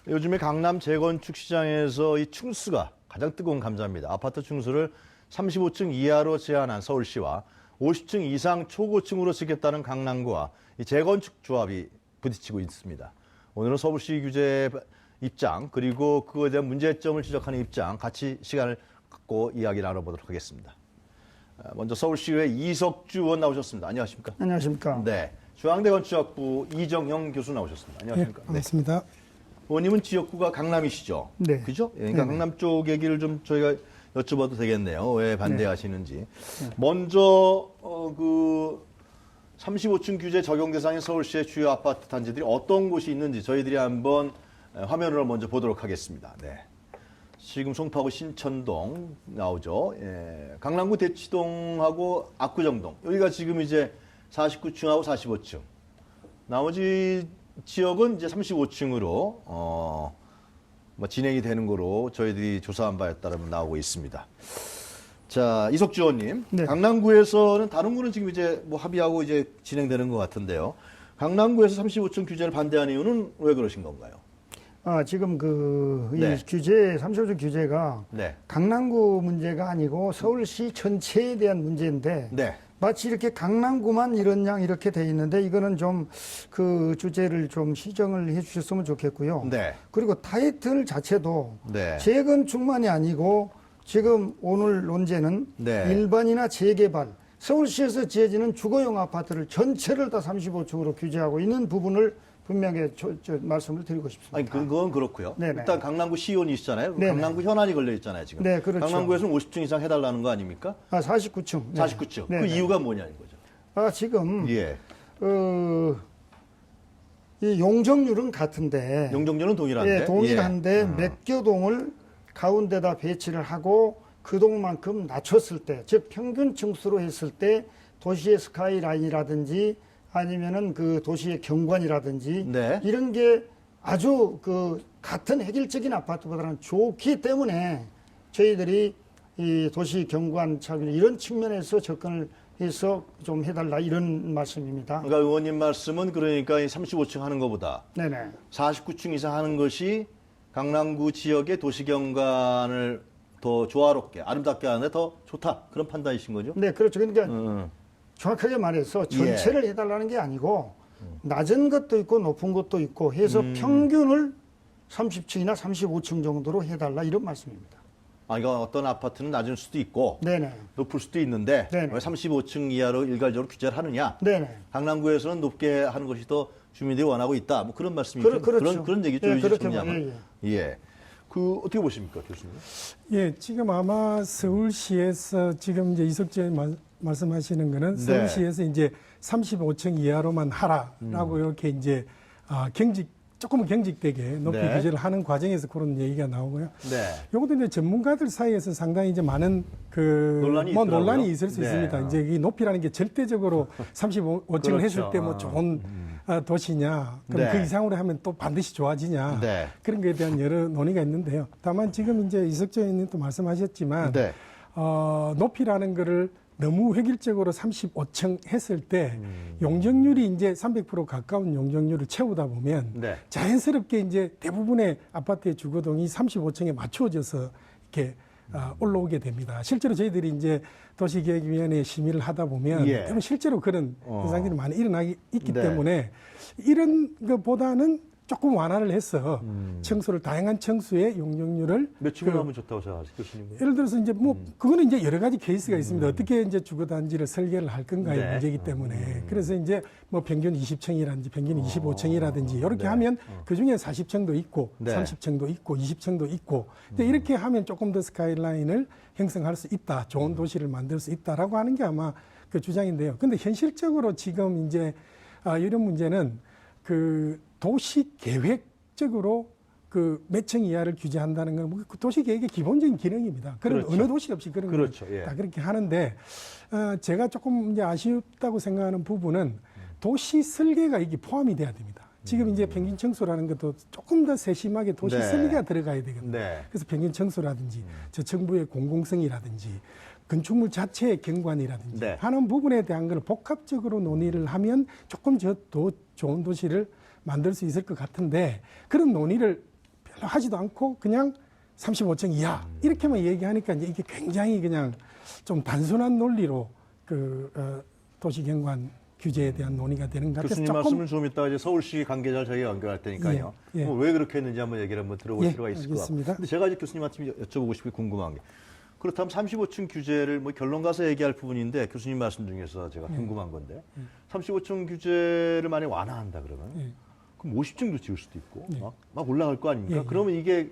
요즘에 강남 재건축 시장에서 이 층수가 가장 뜨거운 감자입니다. 아파트 층수를 35층 이하로 제한한 서울시와 50층 이상 초고층으로 짓겠다는 강남구와 이 재건축 조합이 부딪히고 있습니다. 오늘은 서울시 규제 입장 그리고 그거에 대한 문제점을 지적하는 입장 같이 시간을 갖고 이야기 나눠보도록 하겠습니다. 먼저 서울시의회 이석주 의원 나오셨습니다. 안녕하십니까? 안녕하십니까? 네, 중앙대 건축학부 이정형 교수 나오셨습니다. 안녕하십니까? 네, 반갑습니다. 의원님은 지역구가 강남이시죠? 네. 그죠? 그러니까 강남 쪽 얘기를 좀 저희가 여쭤봐도 되겠네요. 왜 반대하시는지. 네. 먼저 그 35층 규제 적용 대상인 서울시의 주요 아파트 단지들이 어떤 곳이 있는지 저희들이 한번 화면으로 먼저 보도록 하겠습니다. 네. 지금 송파구 신천동 나오죠. 예. 강남구 대치동하고 압구정동. 여기가 지금 이제 49층하고 45층. 나머지 지역은 이제 35층으로 뭐 진행이 되는 거로 저희들이 조사한 바에 따르면 나오고 있습니다. 자, 이석주 의원님, 네. 강남구에서는 다른 구는 지금 이제 뭐 합의하고 이제 진행되는 것 같은데요. 강남구에서 35층 규제를 반대하는 이유는 왜 그러신 건가요? 지금 이 네. 규제, 35주 규제가 네, 강남구 문제가 아니고 서울시 전체에 대한 문제인데 네, 마치 이렇게 강남구만 이런 양 이렇게 돼 있는데 이거는 좀 그 주제를 좀 시정을 해 주셨으면 좋겠고요. 네, 그리고 타이틀 자체도 네, 재건축만이 아니고 지금 오늘 논제는 네. 일반이나 재개발, 서울시에서 지어지는 주거용 아파트를 전체를 다 35층으로 규제하고 있는 부분을 분명히 말씀을 드리고 싶습니다. 아니 그건 그렇고요. 네네. 일단 강남구 시의원이시잖아요. 네네. 강남구 현안이 걸려 있잖아요 지금. 네, 그렇죠. 강남구에서는 50층 이상 해달라는 거 아닙니까? 49층. 네. 49층. 그 네네. 이유가 뭐냐는 거죠. 지금 예. 이 용적률은 같은데, 용적률은 동일한데. 예, 동일한데 예. 몇 개 동을 가운데다 배치를 하고 그 동만큼 낮췄을 때, 즉 평균 층수로 했을 때 도시의 스카이라인이라든지 아니면은 그 도시의 경관이라든지 네. 이런 게 아주 그 같은 획일적인 아파트보다는 좋기 때문에 저희들이 이 도시 경관 차별 이런 측면에서 접근을 해서 좀 해달라 이런 말씀입니다. 그러니까 의원님 말씀은 그러니까 이 35층 하는 것보다 네네. 49층 이상 하는 것이 강남구 지역의 도시 경관을 더 조화롭게 아름답게 하는데 더 좋다 그런 판단이신 거죠? 네, 그렇죠. 그러니까 정확하게 말해서 전체를 해달라는 게 아니고 낮은 것도 있고 높은 것도 있고 해서 평균을 30층이나 35층 정도로 해달라 이런 말씀입니다. 그러니까 어떤 아파트는 낮을 수도 있고 네네. 높을 수도 있는데 네네. 왜 35층 이하로 일괄적으로 규제를 하느냐? 네네. 강남구에서는 높게 하는 것이 더 주민들이 원하고 있다. 뭐 그런 말씀이죠. 그렇죠. 그런 얘기죠. 예, 이제 그렇게 정리하면. 예. 그 어떻게 보십니까, 교수님? 예, 지금 아마 서울시에서 지금 이제 이석재 말씀하시는 거는 네. 서울시에서 이제 35층 이하로만 하라라고 이렇게 이제 조금은 경직되게 높이 네. 규제를 하는 과정에서 그런 얘기가 나오고요. 네. 요것도 이제 전문가들 사이에서 상당히 이제 많은 논란이 있더라고요. 논란이 있을 수 네. 있습니다. 이제 이 높이라는 게 절대적으로 35층을 그렇죠. 했을 때 뭐 좋은 도시냐, 그럼 네. 그 이상으로 하면 또 반드시 좋아지냐, 네. 그런 거에 대한 여러 논의가 있는데요. 다만 지금 이제 이석재 의원님도 말씀하셨지만, 네. 높이라는 거를 너무 획일적으로 35층 했을 때 용적률이 이제 300% 가까운 용적률을 채우다 보면 네. 자연스럽게 이제 대부분의 아파트의 주거동이 35층에 맞추어져서 이렇게 올라오게 됩니다. 실제로 저희들이 이제 도시계획위원회 심의를 하다 보면 예. 대부분 실제로 그런 현상들이 많이 일어나기 있기 네. 때문에 이런 것보다는 조금 완화를 해서 층수를 다양한 층수의 용적률을 몇 층으로 하면 좋다고 생각하세요, 교수님? 예를 들어서 이제 뭐 그거는 이제 여러 가지 케이스가 있습니다. 어떻게 이제 주거 단지를 설계를 할 건가의 네. 문제이기 때문에 그래서 이제 뭐 평균 20층이라든지 평균 25층이라든지 이렇게 네. 하면 그 중에 40층도 있고 네. 30층도 있고 20층도 있고 근데 이렇게 하면 조금 더 스카이라인을 형성할 수 있다, 좋은 도시를 만들 수 있다라고 하는 게 아마 그 주장인데요. 근데 현실적으로 지금 이제 이런 문제는 그 도시 계획적으로 그 몇 층 이하를 규제한다는 건 그 도시 계획의 기본적인 기능입니다. 그런 그렇죠. 어느 도시 없이 그런 그렇죠. 걸 예. 다 그렇게 하는데 제가 조금 이제 아쉽다고 생각하는 부분은 도시 설계가 이게 포함이 돼야 됩니다. 지금 이제 평균 층수라는 것도 조금 더 세심하게 도시 네. 설계가 들어가야 되거든요. 네. 그래서 평균 층수라든지 저 정부의 공공성이라든지 건축물 자체의 경관이라든지 네. 하는 부분에 대한 걸 복합적으로 논의를 하면 조금 더 좋은 도시를 만들 수 있을 것 같은데 그런 논의를 하지도 않고 그냥 35층 이하 이렇게만 얘기하니까 이제 이게 굉장히 그냥 좀 단순한 논리로 도시경관 규제에 대한 논의가 되는 것 같아서 교수님 말씀을 좀 이따 이제 서울시 관계자를 저희가 연결할 테니까요. 예, 예. 왜 그렇게 했는지 한번 얘기를 한번 들어볼 예, 필요가 있을 것 알겠습니다. 같아요. 근데 제가 이제 교수님한테 여쭤보고 싶은 게 궁금한 게 그렇다면 35층 규제를 뭐 결론 가서 얘기할 부분인데 교수님 말씀 중에서 제가 궁금한 건데 35층 규제를 만약 완화한다 그러면 예. 그럼 50층도 지을 수도 있고 예. 막 올라갈 거 아닙니까? 예, 예. 그러면 이게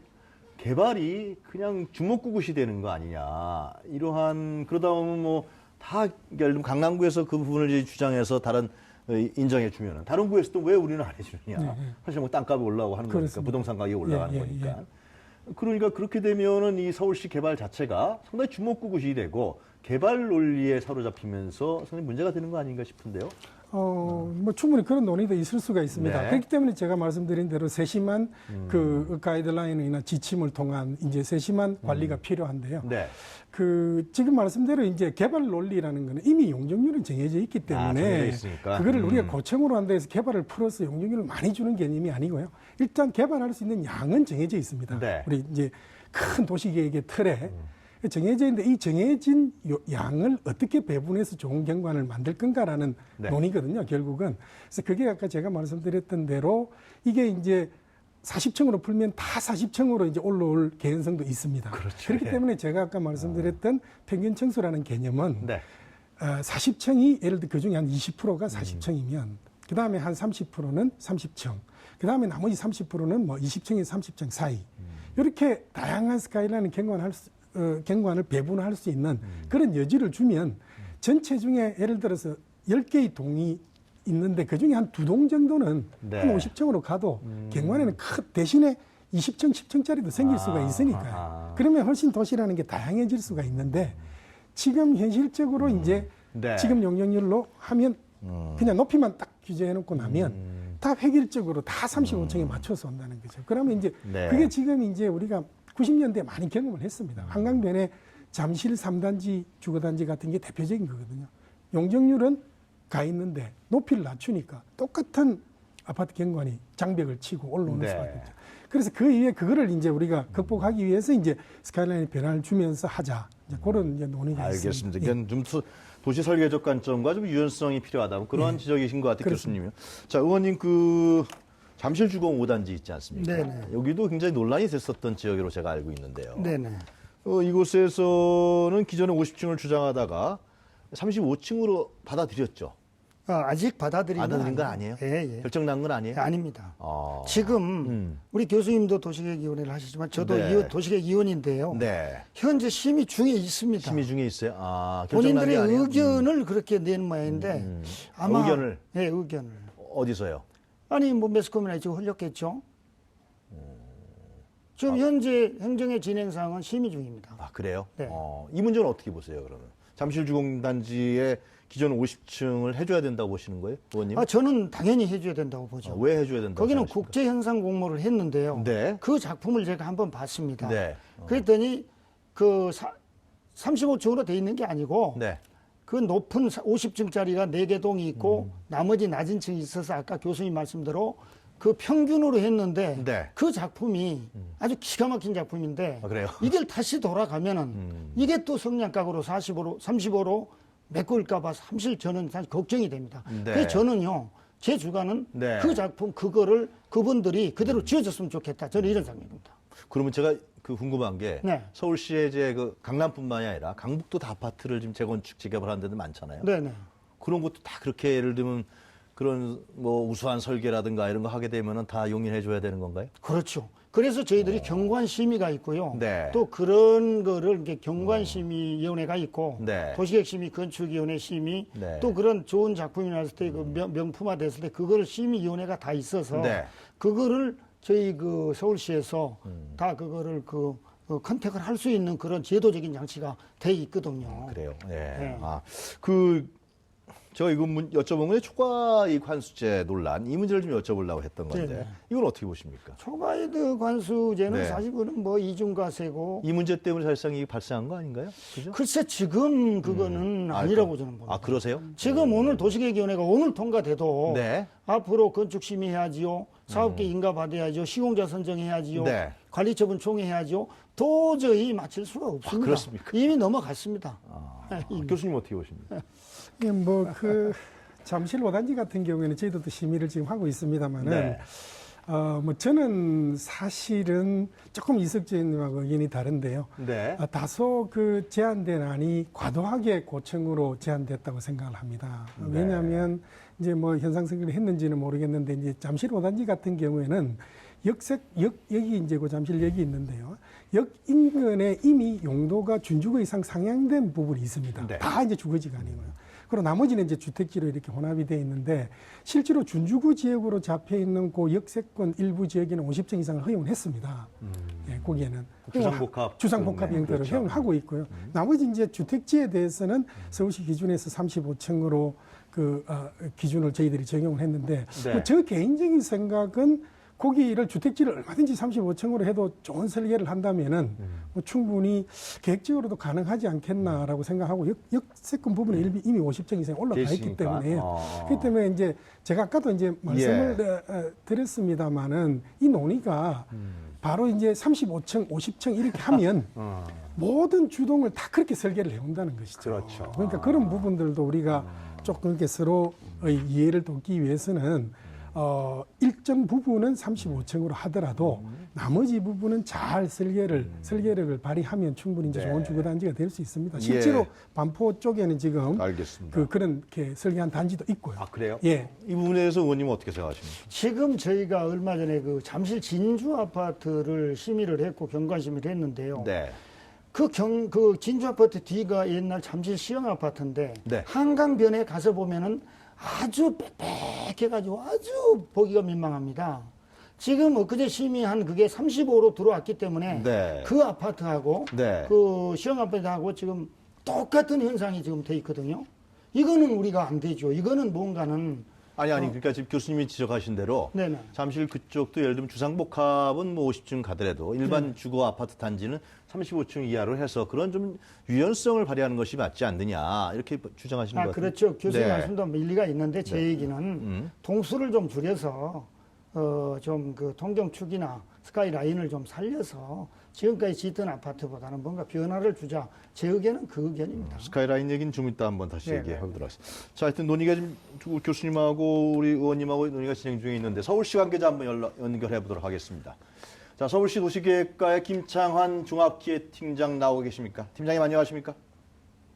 개발이 그냥 주먹구구시 되는 거 아니냐. 이러한 그러다 보면 뭐 다 예를 들면 강남구에서 그 부분을 이제 주장해서 다른 인정해 주면은 다른 구에서 또 왜 우리는 안 해주느냐. 사실 뭐 땅값이 올라오고 하는 거니까 그렇습니다. 부동산 가격이 올라가는 예, 예, 거니까. 그러니까 그렇게 되면은 이 서울시 개발 자체가 상당히 주먹구구시 되고 개발 논리에 사로잡히면서 상당히 문제가 되는 거 아닌가 싶은데요. 뭐 충분히 그런 논의도 있을 수가 있습니다. 네. 그렇기 때문에 제가 말씀드린 대로 세심한 그 가이드라인이나 지침을 통한 이제 세심한 관리가 필요한데요. 네. 지금 말씀대로 이제 개발 논리라는 거는 이미 용적률은 정해져 있기 때문에 정해져 있으니까. 그거를 우리가 고층으로 한다 해서 개발을 풀어서 용적률을 많이 주는 개념이 아니고요. 일단 개발할 수 있는 양은 정해져 있습니다. 네. 우리 이제 큰 도시계획의 틀에 정해져 있는데 이 정해진 양을 어떻게 배분해서 좋은 경관을 만들 건가라는 네. 논의거든요, 결국은. 그래서 그게 아까 제가 말씀드렸던 대로 이게 이제 40층으로 풀면 다 40층으로 이제 올라올 개연성도 있습니다. 그렇죠. 그렇기 예. 때문에 제가 아까 말씀드렸던 평균 층수라는 개념은 네. 40층이 예를 들어 그 중에 한 20%가 40층이면 그 다음에 한 30%는 30층, 그 다음에 나머지 30%는 뭐 20층에서 30층 사이 이렇게 다양한 스카이라인 경관을 배분할 수 있는 그런 여지를 주면 전체 중에 예를 들어서 10개의 동이 있는데 그중에 한 2동 정도는 네. 한 50층으로 가도 경관에는 대신에 20층, 10층짜리도 생길 수가 있으니까요. 아하. 그러면 훨씬 도시라는 게 다양해질 수가 있는데 지금 현실적으로 이제 네. 지금 용적률로 하면 그냥 높이만 딱 규제해놓고 나면 다 획일적으로 다 35층에 맞춰서 온다는 거죠. 그러면 이제 네. 그게 지금 이제 우리가 90년대에 많이 경험을 했습니다. 한강변에 잠실 3단지 주거단지 같은 게 대표적인 거거든요. 용적률은 가 있는데 높이를 낮추니까 똑같은 아파트 경관이 장벽을 치고 올라오는 네. 수밖에 없죠. 그래서 그 이후에 그거를 이제 우리가 극복하기 위해서 이제 스카이라인 변화를 주면서 하자. 이제 그런 이제 논의가 알겠습니다. 있습니다. 그러니까 좀 도시 설계적 관점과 좀 유연성이 필요하다. 그런 지적이신 것 같아요, 그렇습니다. 교수님요. 자, 의원님 그 잠실주공 5단지 있지 않습니까? 네네. 여기도 굉장히 논란이 됐었던 지역으로 제가 알고 있는데요. 네네. 이곳에서는 기존에 50층을 주장하다가 35층으로 받아들였죠. 아직 받아들인 건 아니에요? 예, 예. 결정 난 건 아니에요? 아닙니다. 아. 지금 우리 교수님도 도시계획위원회를 하시지만 저도 네. 도시계획위원인데요. 네. 현재 심의 중에 있습니다. 심의 중에 있어요. 결정 난 게 본인들의 아니에요? 의견을 그렇게 낸 모양인데 아마 의견을? 네, 의견을. 어디서요? 아니 뭐 매스컴이나 지금 흘렸겠죠. 지금 현재 행정의 진행 사항은 심의 중입니다. 아, 그래요? 네. 이 문제는 어떻게 보세요, 그러면? 잠실주공단지에 기존 50층을 해줘야 된다고 보시는 거예요, 의원님? 저는 당연히 해줘야 된다고 보죠. 왜 해줘야 된다고 거기는 생각하십니까? 국제 현상 공모를 했는데요. 네. 그 작품을 제가 한번 봤습니다. 네. 그랬더니 그 35층으로 돼 있는 게 아니고 네. 그 높은 50층짜리가 4개 동이 있고 나머지 낮은 층이 있어서 아까 교수님 말씀대로 그 평균으로 했는데 네. 그 작품이 아주 기가 막힌 작품인데 아, 그래요? 이걸 다시 돌아가면은 이게 또 성량가구로 35로 메꿀까봐 사실 저는 사실 걱정이 됩니다. 네. 그래서 저는요 제 주관은 네. 그 작품 그거를 그분들이 그대로 지어줬으면 좋겠다. 저는 이런 생각입니다. 그러면 제가 궁금한 게 네. 서울시에 이제 그 강남뿐만이 아니라 강북도 다 아파트를 지금 재건축 재개발하는 데도 많잖아요. 네네. 그런 것도 다 그렇게 예를 들면 그런 뭐 우수한 설계라든가 이런 거 하게 되면은 다 용인해 줘야 되는 건가요? 그렇죠. 그래서 저희들이 경관심의가 있고요. 네. 또 그런 거를 이게 경관심의위원회가 있고, 네. 도시계획심의, 건축위원회 심의, 네. 또 그런 좋은 작품이 나왔을 때, 그 명품화 됐을 때, 그거를 심의위원회가 다 있어서, 네. 그거를 저희 그 서울시에서 다 그거를 컨택을 할 수 있는 그런 제도적인 장치가 돼 있거든요. 그래요. 예. 네. 제가 이거 여쭤본 게 초과이익 환수제 논란 이 문제를 좀 여쭤보려고 했던 건데 네네. 이건 어떻게 보십니까? 초과이득 관수제는 네. 사실 그는 뭐 이중과세고, 이 문제 때문에 사실상 이게 발생한 거 아닌가요? 그죠? 글쎄 지금 그거는 아니라고 저는 봅니다. 아, 그러세요? 지금 오늘 도시계획위원회가 오늘 통과돼도 네. 앞으로 건축심의해야지요, 사업계 인가받아야죠, 시공자 선정해야지요. 네. 관리처분 총회해야죠. 도저히 맞출 수가 없습니다. 그렇습니까? 이미 넘어갔습니다. 교수님 어떻게 보십니까? 예, 뭐그 잠실 5단지 같은 경우에는 저희도 또 심의를 지금 하고 있습니다만은 네. 뭐 저는 사실은 조금 이석재님하고 의견이 다른데요. 네. 다소 그 제한된 안이 과도하게 고층으로 제한됐다고 생각을 합니다. 네. 왜냐하면 이제 뭐 현상승리를 했는지는 모르겠는데 이제 잠실 5단지 같은 경우에는 여기 이제 그 잠실역이 있는데요. 역 인근에 이미 용도가 준주거 이상 상향된 부분이 있습니다. 네. 다 이제 주거지가 아니고요. 그리고 나머지는 이제 주택지로 이렇게 혼합이 되어 있는데 실제로 준주거 지역으로 잡혀 있는 그 역세권 일부 지역에는 50층 이상을 허용을 했습니다. 예, 거기에는 주상복합 형태로 그렇죠. 허용을 하고 있고요. 나머지 이제 주택지에 대해서는 서울시 기준에서 35층으로 그 기준을 저희들이 적용을 했는데 네. 뭐저 개인적인 생각은 거기를 주택지를 얼마든지 35층으로 해도 좋은 설계를 한다면은 뭐 충분히 계획적으로도 가능하지 않겠나라고 생각하고 역세권 부분에 이미 50층 이상 올라가 있기 됐으니까. 때문에 그렇기 때문에 이제 제가 아까도 이제 말씀을 드렸습니다마는 이 논의가 바로 이제 35층, 50층 이렇게 하면 모든 주동을 다 그렇게 설계를 해온다는 것이죠. 그렇죠. 그러니까 그런 부분들도 우리가 조금 이렇게 서로의 이해를 돕기 위해서는 일정 부분은 35층으로 하더라도 나머지 부분은 잘 설계력을 발휘하면 충분히 이제 네. 좋은 주거단지가 될 수 있습니다. 실제로 반포 쪽에는 지금 알겠습니다. 그런 이렇게 설계한 단지도 있고요. 아, 그래요? 예. 이 부분에 대해서 의원님은 어떻게 생각하십니까? 지금 저희가 얼마 전에 그 잠실 진주 아파트를 심의를 했고 경관 심의를 했는데요. 네. 그 진주 아파트 뒤가 옛날 잠실 시형 아파트인데 네. 한강변에 가서 보면은 아주 빽빽해가지고 아주 보기가 민망합니다. 지금 엊그제 심의한 그게 35로 들어왔기 때문에 네. 그 아파트하고 네. 그 시형 아파트하고 지금 똑같은 현상이 지금 돼 있거든요. 이거는 우리가 안 되죠. 이거는 뭔가는 아니 그러니까 지금 교수님이 지적하신 대로 네네. 잠실 그쪽도 예를 들면 주상복합은 뭐 50층 가더라도 일반 주거 아파트 단지는 35층 이하로 해서 그런 좀 유연성을 발휘하는 것이 맞지 않느냐 이렇게 주장하시는 것 같아요. 그렇죠. 교수님 네. 말씀도 일리가 있는데 제 얘기는 동수를 좀 줄여서 좀 그 통경축이나 스카이라인을 좀 살려서 지금까지 짓던 아파트보다는 뭔가 변화를 주자. 제 의견은 그 의견입니다. 스카이라인 얘기는 좀 이따 한번 다시 네, 얘기하도록 하겠습니다. 자, 하여튼 논의가 지금 교수님하고 우리 의원님하고 논의가 진행 중에 있는데 서울시 관계자 한번 연결해 보도록 하겠습니다. 자, 서울시 도시계획과의 김창환 종합기획팀장 나오고 계십니까? 팀장님 안녕하십니까?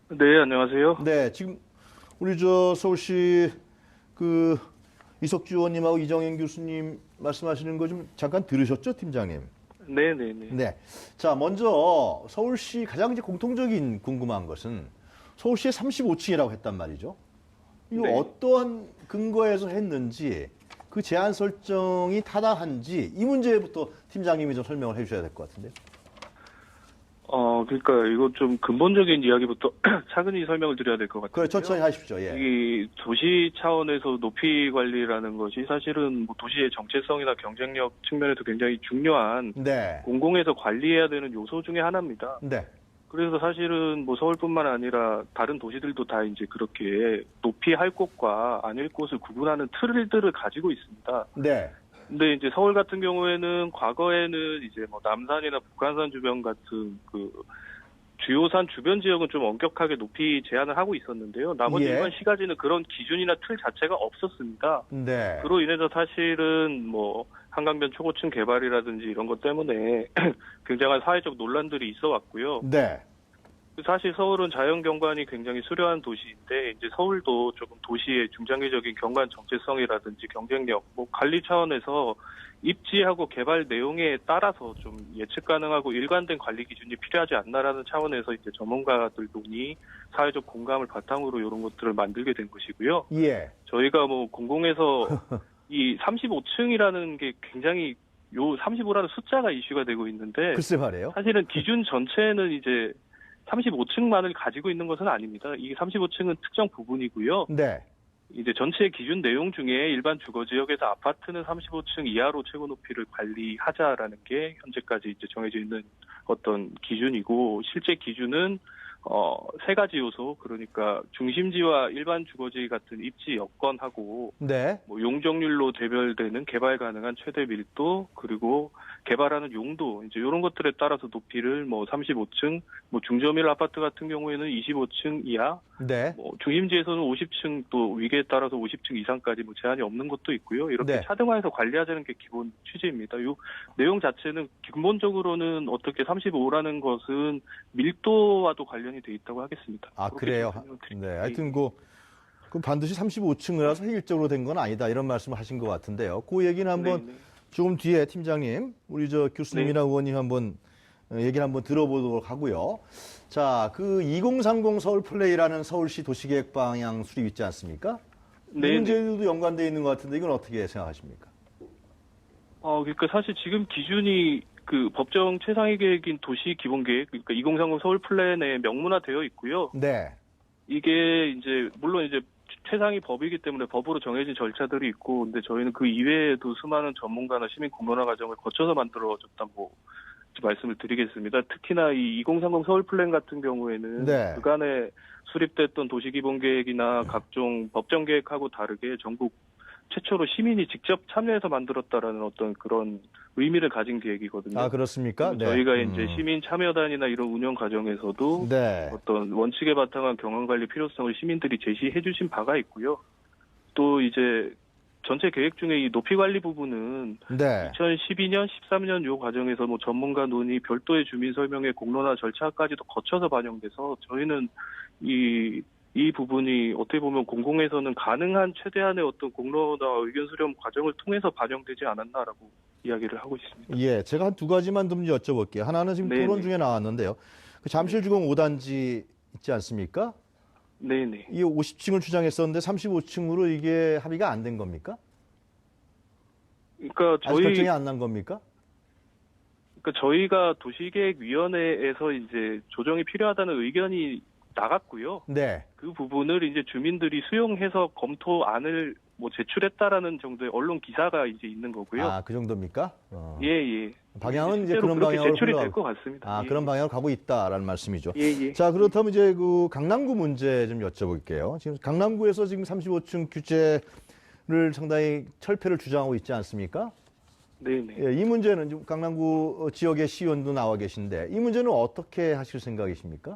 네, 안녕하세요. 네, 지금 우리 저 서울시 그 이석주 의원님하고 이정현 교수님 말씀하시는 거 좀 잠깐 들으셨죠, 팀장님? 네네네. 네. 자, 먼저 서울시 가장 이제 공통적인 궁금한 것은 서울시에 35층이라고 했단 말이죠. 이거 네. 어떠한 근거에서 했는지 그 제한 설정이 타당한지 이 문제부터 팀장님이 좀 설명을 해주셔야 될 것 같은데요. 그러니까 이거 좀 근본적인 이야기부터 차근히 설명을 드려야 될 것 같아요. 그래, 천천히 하십시오. 예. 이 도시 차원에서 높이 관리라는 것이 사실은 뭐 도시의 정체성이나 경쟁력 측면에서 굉장히 중요한 네. 공공에서 관리해야 되는 요소 중에 하나입니다. 네. 그래서 사실은 뭐 서울뿐만 아니라 다른 도시들도 다 이제 그렇게 높이 할 곳과 아닐 곳을 구분하는 틀들을 가지고 있습니다. 네. 근데 이제 서울 같은 경우에는 과거에는 이제 뭐 남산이나 북한산 주변 같은 그 주요산 주변 지역은 좀 엄격하게 높이 제한을 하고 있었는데요. 나머지 예. 일반 시가지는 그런 기준이나 틀 자체가 없었습니다. 네. 그로 인해서 사실은 뭐 한강변 초고층 개발이라든지 이런 것 때문에 굉장한 사회적 논란들이 있어 왔고요. 네. 사실 서울은 자연 경관이 굉장히 수려한 도시인데 이제 서울도 조금 도시의 중장기적인 경관 정체성이라든지 경쟁력, 뭐 관리 차원에서 입지하고 개발 내용에 따라서 좀 예측 가능하고 일관된 관리 기준이 필요하지 않나라는 차원에서 이제 전문가들 논의, 사회적 공감을 바탕으로 이런 것들을 만들게 된 것이고요. 예. 저희가 뭐 공공에서 이 35층이라는 게 굉장히 요 35라는 숫자가 이슈가 되고 있는데 글쎄 말이에요. 사실은 기준 전체는 이제 35층만을 가지고 있는 것은 아닙니다. 이 35층은 특정 부분이고요. 네. 이제 전체 기준 내용 중에 일반 주거 지역에서 아파트는 35층 이하로 최고 높이를 관리하자라는 게 현재까지 이제 정해져 있는 어떤 기준이고 실제 기준은 세 가지 요소, 그러니까 중심지와 일반 주거지 같은 입지 여건하고 네. 뭐 용적률로 대별되는 개발 가능한 최대 밀도, 그리고 개발하는 용도, 이제 이런 것들에 따라서 높이를 뭐 35층, 뭐 중저밀 아파트 같은 경우에는 25층 이하, 네. 뭐 중심지에서는 50층, 또 위계에 따라서 50층 이상까지 뭐 제한이 없는 것도 있고요. 이렇게 네. 차등화해서 관리하자는 게 기본 취지입니다. 이 내용 자체는 기본적으로는 어떻게 35라는 것은 밀도와도 관련이 돼 있다고 하겠습니다. 아, 그렇게 그래요? 좀 설명드릴게요. 네. 하여튼 그 반드시 35층이라서 획일적으로 된 건 아니다. 이런 말씀을 하신 것 같은데요. 그 얘기는 한번 네, 네. 조금 뒤에 팀장님, 우리 저 교수님이나 네. 의원님 한번 얘기를 한번 들어보도록 하고요. 자, 그 2030 서울 플레이라는 서울시 도시계획 방향 수립 있지 않습니까? 이 네, 문제도 연관되어 있는 것 같은데 이건 어떻게 생각하십니까? 그러니까 사실 지금 기준이 그 법정 최상위 계획인 도시 기본 계획, 그러니까 2030 서울 플랜에 명문화되어 있고요. 네. 이게 이제 물론 이제 최상위 법이기 때문에 법으로 정해진 절차들이 있고, 근데 저희는 그 이외에도 수많은 전문가나 시민 공론화 과정을 거쳐서 만들어졌다고 말씀을 드리겠습니다. 특히나 이 2030 서울 플랜 같은 경우에는 네. 그간에 수립됐던 도시 기본 계획이나 각종 법정 계획하고 다르게 전국 최초로 시민이 직접 참여해서 만들었다라는 어떤 그런 의미를 가진 계획이거든요. 아, 그렇습니까? 네. 저희가 이제 시민 참여단이나 이런 운영 과정에서도 네. 어떤 원칙에 바탕한 경영 관리 필요성을 시민들이 제시해 주신 바가 있고요. 또 이제 전체 계획 중에 이 높이 관리 부분은 네. 2012년, 13년 요 과정에서 뭐 전문가 논의, 별도의 주민 설명회, 공론화 절차까지도 거쳐서 반영돼서 저희는 이 부분이 어떻게 보면 공공에서는 가능한 최대한의 어떤 공론화 의견 수렴 과정을 통해서 반영되지 않았나라고 이야기를 하고 있습니다. 예, 제가 한 두 가지만 좀 여쭤볼게요. 하나는 지금 네네. 토론 중에 나왔는데요. 그 잠실주공 5단지 있지 않습니까? 네네. 이 50층을 주장했었는데 35층으로 이게 합의가 안 된 겁니까? 그러니까 아직 결정이 안 난 겁니까? 저희가 도시계획위원회에서 이제 조정이 필요하다는 의견이 나갔고요. 네. 그 부분을 이제 주민들이 수용해서 검토안을 뭐 제출했다라는 정도의 언론 기사가 이제 있는 거고요. 아, 그 정도입니까? 예. 방향은 이제 실제로 그런 그렇게 방향으로 제출이 흘러- 될 것 같습니다. 아, 예. 그런 방향으로 가고 있다라는 말씀이죠. 예. 자, 그렇다면 이제 그 강남구 문제 좀 여쭤볼게요. 지금 강남구에서 지금 35층 규제를 상당히 철폐를 주장하고 있지 않습니까? 네네. 예, 이 문제는 지금 강남구 지역의 시의원도 나와 계신데 이 문제는 어떻게 하실 생각이십니까?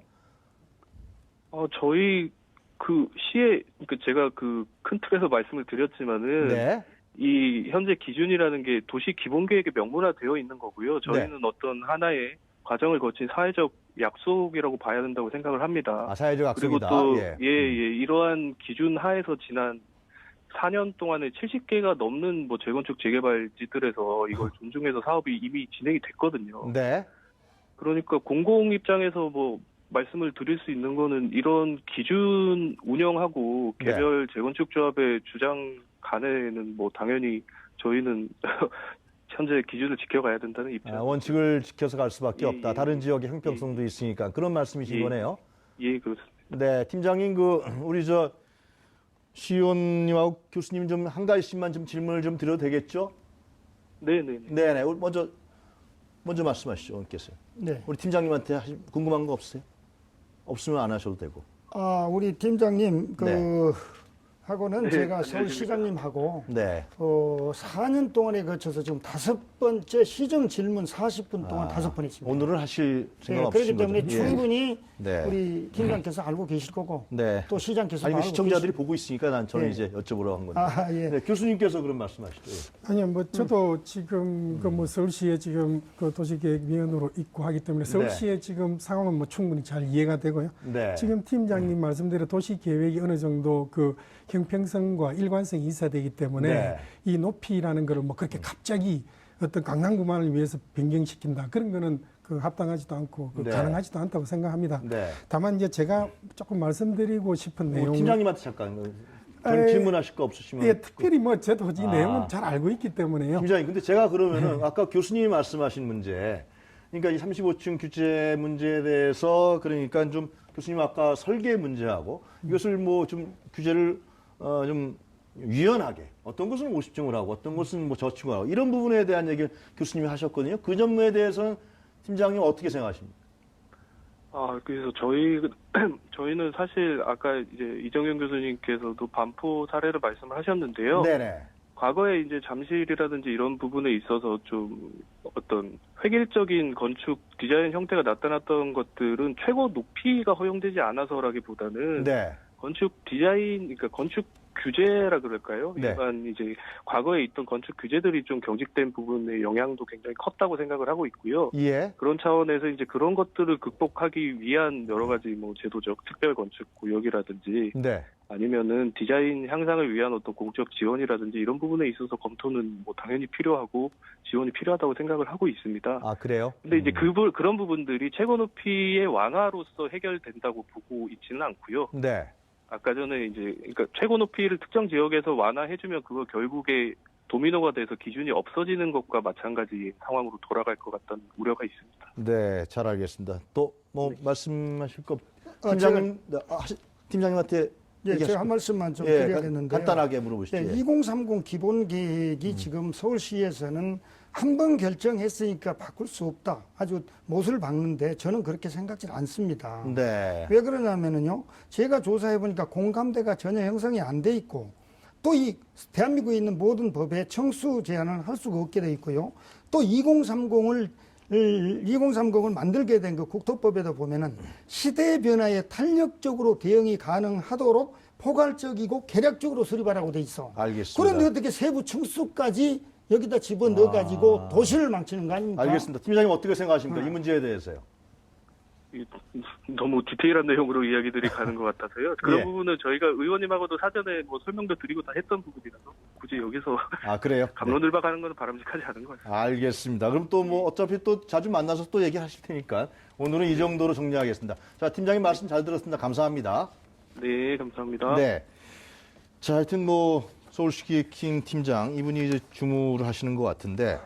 저희 그 시에 제가 그 큰 틀에서 말씀을 드렸지만은 네. 이 현재 기준이라는 게 도시 기본 계획에 명문화되어 있는 거고요. 저희는 어떤 하나의 과정을 거친 사회적 약속이라고 봐야 된다고 생각을 합니다. 아, 사회적 그리고 약속이다. 또 예. 이러한 기준 하에서 지난 4년 동안에 70개가 넘는 뭐 재건축 재개발지들에서 이걸 존중해서 사업이 이미 진행이 됐거든요. 네. 그러니까 공공 입장에서 뭐 말씀을 드릴 수 있는 거는 이런 기준 운영하고 네. 개별 재건축 조합의 주장 간에는 뭐 당연히 저희는 현재 기준을 지켜가야 된다는 입장. 원칙을 지켜서 갈 수밖에 예, 없다. 예. 다른 지역의 형평성도 있으니까 그런 말씀이신 예. 거네요. 예, 그렇습니다. 네, 팀장님 우리 저 시의원님하고 교수님 좀 한 가지씩만 좀 질문을 좀 드려도 되겠죠? 네네. 네네. 먼저 말씀하시죠, 의원께서. 네. 우리 팀장님한테 궁금한 거 없으세요? 없으면 안 하셔도 되고. 우리 팀장님 네. 하고는 네, 제가 안녕하십니까. 서울시장님하고 네. 4년 동안에 거쳐서 지금 5번째 시정 질문 40분 동안 5번 했습니다. 오늘은 하실 생각 네, 없으신 그렇기 때문에 거죠? 예. 충분히 네. 우리 팀장께서 알고 계실 거고 네. 또 시장께서 아니, 알고 시청자들이 계실- 보고 있으니까 저는 네. 이제 여쭤보려고 한 건데. 예. 네, 교수님께서 그런 말씀하시죠. 예. 아니요, 뭐 저도 지금 그 뭐 서울시에 지금 그 도시계획위원으로 있고 하기 때문에 서울시의 지금 상황은 뭐 충분히 잘 이해가 되고요. 네. 지금 팀장님 말씀대로 도시계획이 어느 정도 그 형평성과 일관성이 있어야 되기 때문에 네. 이 높이라는 거를 뭐 그렇게 갑자기 어떤 강남구만을 위해서 변경시킨다 그런 거는 그 합당하지도 않고 그 네. 가능하지도 않다고 생각합니다. 네. 다만 이제 제가 조금 말씀드리고 싶은 내용은 팀장님한테 잠깐 에, 질문하실 거 없으시면. 예, 특별히 뭐 저도 이 아. 내용은 잘 알고 있기 때문에요. 팀장님, 근데 제가 그러면은 아까 교수님이 말씀하신 문제, 그러니까 이 35층 규제 문제에 대해서 그러니까 좀 교수님 아까 설계 문제하고 이것을 뭐 좀 규제를 좀 유연하게 어떤 것은 50층을 하고 어떤 것은 뭐 저층을 하고 이런 부분에 대한 얘기를 교수님이 하셨거든요. 그 점에 대해서는 팀장님 어떻게 생각하십니까? 그래서 저희는 사실 아까 이제 이정현 교수님께서도 반포 사례를 말씀을 하셨는데요. 네네. 과거에 이제 잠실이라든지 이런 부분에 있어서 좀 어떤 획일적인 건축 디자인 형태가 나타났던 것들은 최고 높이가 허용되지 않아서라기보다는 네. 건축 디자인, 그러니까 건축 규제라 그럴까요? 네. 일반 이제 과거에 있던 건축 규제들이 좀 경직된 부분의 영향도 굉장히 컸다고 생각을 하고 있고요. 예. 그런 차원에서 이제 그런 것들을 극복하기 위한 여러 가지 뭐 제도적 특별 건축 구역이라든지 네. 아니면은 디자인 향상을 위한 어떤 공적 지원이라든지 이런 부분에 있어서 검토는 뭐 당연히 필요하고 지원이 필요하다고 생각을 하고 있습니다. 아, 그래요? 근데 이제 그런 부분들이 최고 높이의 완화로서 해결된다고 보고 있지는 않고요. 네. 아까 전에 이제 그러니까 최고 높이를 특정 지역에서 완화해주면 그거 결국에 도미노가 돼서 기준이 없어지는 것과 마찬가지 상황으로 돌아갈 것 같다는 우려가 있습니다. 네, 잘 알겠습니다. 또 뭐 말씀하실 거 팀장님한테 예, 얘기하실 제가 한 거- 말씀만 좀 예, 드려야겠는데요. 간단하게 물어보시죠. 네, 예. 2030 기본 계획이 지금 서울시에서는 한 번 결정했으니까 바꿀 수 없다. 아주 못을 박는데 저는 그렇게 생각지 않습니다. 네. 왜 그러냐면은요, 제가 조사해 보니까 공감대가 전혀 형성이 안 돼 있고, 또 이 대한민국에 있는 모든 법에 청수 제한을 할 수가 없게 돼 있고요. 또 2030을 만들게 된 그 국토법에도 보면은 시대 변화에 탄력적으로 대응이 가능하도록 포괄적이고 계략적으로 수립하라고 돼 있어. 알겠습니다. 그런데 어떻게 세부 청수까지 여기다 집어 넣어가지고 도시를 망치는 거 아닙니까? 알겠습니다. 팀장님 어떻게 생각하십니까? 이 문제에 대해서요. 너무 디테일한 내용으로 이야기들이 가는 것 같아서요. 그런 예. 부분은 저희가 의원님하고도 사전에 뭐 설명도 드리고 다 했던 부분이라서 굳이 여기서 아, 그래요? 갑론을박하는 건 바람직하지 않은 것 같습니다. 알겠습니다. 그럼 또 뭐 어차피 또 자주 만나서 또 얘기하실 테니까 오늘은 이 정도로 정리하겠습니다. 자, 팀장님 말씀 잘 들었습니다. 감사합니다. 네, 감사합니다. 네. 자, 하여튼 뭐 서울시 기획厅 팀장 이분이 이제 주무를 하시는 것 같은데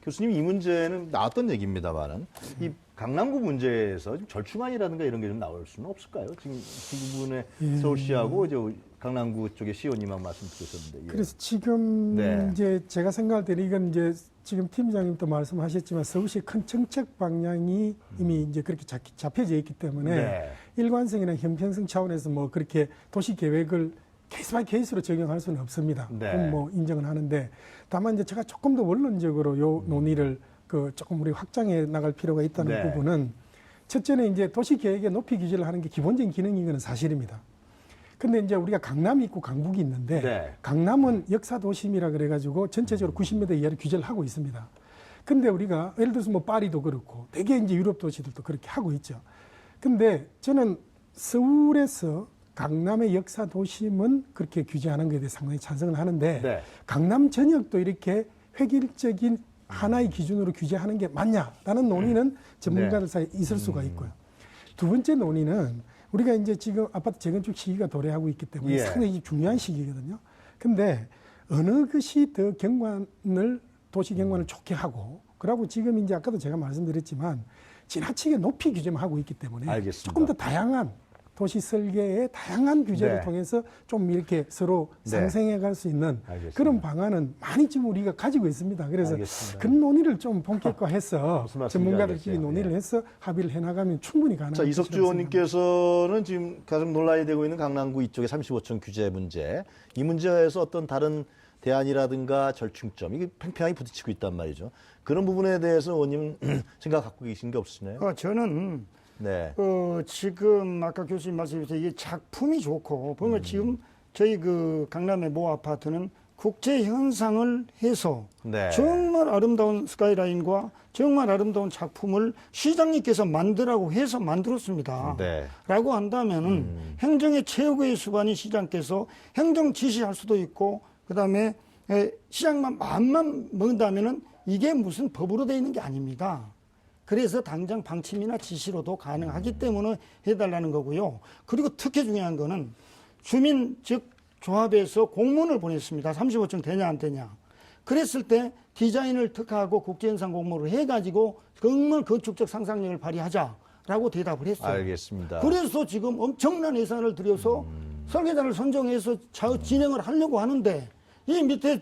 교수님 이 문제는 나왔던 얘기입니다만은 이 강남구 문제에서 좀 절충안이라든가 이런 게 좀 나올 수는 없을까요? 지금 그 부분에 서울시하고 이제 강남구 쪽의 시의원님하고 말씀 드렸었는데. 예. 그래서 지금 네. 이제 제가 생각할 때는 이건 이제 지금 팀장님도 말씀하셨지만 서울시의 큰 정책 방향이 이미 이제 그렇게 잡혀져 있기 때문에 네. 일관성이나 형평성 차원에서 뭐 그렇게 도시 계획을 케이스 바이 케이스로 적용할 수는 없습니다. 네. 그건 뭐 인정은 하는데 다만 이제 제가 조금 더 원론적으로 요 논의를 조금 우리 확장해 나갈 필요가 있다는 네. 부분은 첫째는 이제 도시 계획의 높이 규제를 하는 게 기본적인 기능인 건 사실입니다. 근데 이제 우리가 강남이 있고 강북이 있는데 네. 강남은 역사 도심이라 그래가지고 전체적으로 90m 이하로 규제를 하고 있습니다. 근데 우리가 예를 들어서 뭐 파리도 그렇고 되게 이제 유럽 도시들도 그렇게 하고 있죠. 근데 저는 서울에서 강남의 역사 도심은 그렇게 규제하는 것에 대해 상당히 찬성을 하는데 네. 강남 전역도 이렇게 획일적인 하나의 기준으로 규제하는 게 맞냐라는 논의는 전문가들 사이에 있을 수가 있고요. 두 번째 논의는 우리가 이제 지금 아파트 재건축 시기가 도래하고 있기 때문에 예. 상당히 중요한 시기거든요. 근데 어느 것이 더 도시 경관을 좋게 하고, 그리고 지금 이제 아까도 제가 말씀드렸지만 지나치게 높이 규제만 하고 있기 때문에 알겠습니다. 조금 더 다양한 도시 설계의 다양한 규제를 네. 통해서 좀 이렇게 서로 네. 상생해 갈 수 있는 알겠습니다. 그런 방안은 많이 지금 우리가 가지고 있습니다. 그래서 알겠습니다. 그런 논의를 좀 본격화해서 무슨 말씀인지 전문가들끼리 알겠어요. 논의를 예. 해서 합의를 해나가면 충분히 가능합니다. 자, 이석주 의원님께서는 지금 가장 논란이 되고 있는 강남구 이쪽의 35층 규제 문제, 이 문제에서 어떤 다른 대안이라든가 절충점, 이게 팽팽하게 부딪히고 있단 말이죠. 그런 부분에 대해서 의원님 생각 갖고 계신 게 없으시나요? 저는 네. 지금 아까 교수님 말씀하신 이게 작품이 좋고 보면 지금 저희 그 강남의 모 아파트는 국제 현상을 해서 네. 정말 아름다운 스카이라인과 정말 아름다운 작품을 시장님께서 만들라고 해서 만들었습니다. 네. 라고 한다면은 행정의 최고의 수반인 시장께서 행정 지시할 수도 있고 그다음에 시장만 마음만 먹는다면은 이게 무슨 법으로 되어 있는 게 아닙니다. 그래서 당장 방침이나 지시로도 가능하기 때문에 해달라는 거고요. 그리고 특히 중요한 거는 주민 즉 조합에서 공문을 보냈습니다. 35층 되냐 안 되냐. 그랬을 때 디자인을 특화하고 국제현상 공모를 해가지고 정말 건축적 상상력을 발휘하자라고 대답을 했어요. 알겠습니다. 그래서 지금 엄청난 예산을 들여서 설계자를 선정해서 진행을 하려고 하는데 이 밑에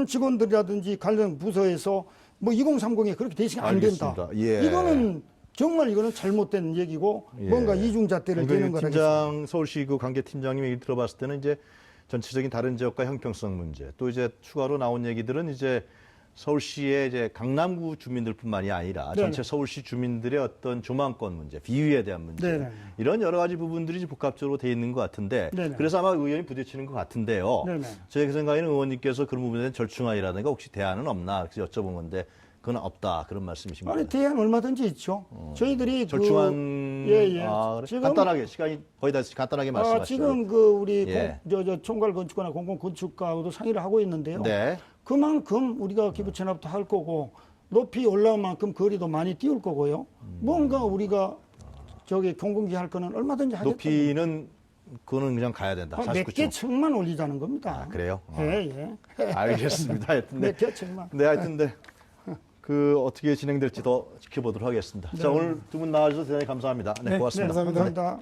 직원들이라든지 관련 부서에서 뭐 2030에 그렇게 대시가 안 된다. 알겠습니다. 예. 이거는 정말 이거는 잘못된 얘기고 예. 뭔가 이중잣대를 대는 거라겠습니다. 팀장 서울시 그 관계 팀장님 얘기 들어봤을 때는 이제 전체적인 다른 지역과 형평성 문제 또 이제 추가로 나온 얘기들은 이제 서울시의 이제 강남구 주민들뿐만이 아니라 네네. 전체 서울시 주민들의 어떤 조망권 문제, 비위에 대한 문제 네네. 이런 여러 가지 부분들이 이제 복합적으로 돼 있는 것 같은데 네네. 그래서 아마 의원이 부딪히는 것 같은데요. 네네. 제 생각에는 의원님께서 그런 부분에 대한 절충안이라든가 혹시 대안은 없나 그래서 여쭤본 건데 그건 없다 그런 말씀이십니다. 아니 대안 얼마든지 있죠. 저희들이 절충안 예예. 그래? 간단하게 시간이 거의 다 간단하게 말씀하시죠. 지금 그 우리 예. 저 총괄 건축가나 공공 건축가하고도 상의를 하고 있는데요. 네. 그만큼 우리가 기부 체납도 할 거고 높이 올라온 만큼 거리도 많이 띄울 거고요. 뭔가 우리가 저기 공공기 할 거는 얼마든지 하겠다. 높이는 그거는 그냥 가야 된다. 몇 49층. 개 층만 올리자는 겁니다. 그래요? 예, 예. 알겠습니다. 하여튼 네. 몇 개 층만. 네, 하여튼 네. 그 어떻게 진행될지 더 지켜보도록 하겠습니다. 자, 오늘 두 분 나와주셔서 대단히 감사합니다. 네, 네, 고맙습니다. 네, 감사합니다.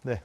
네.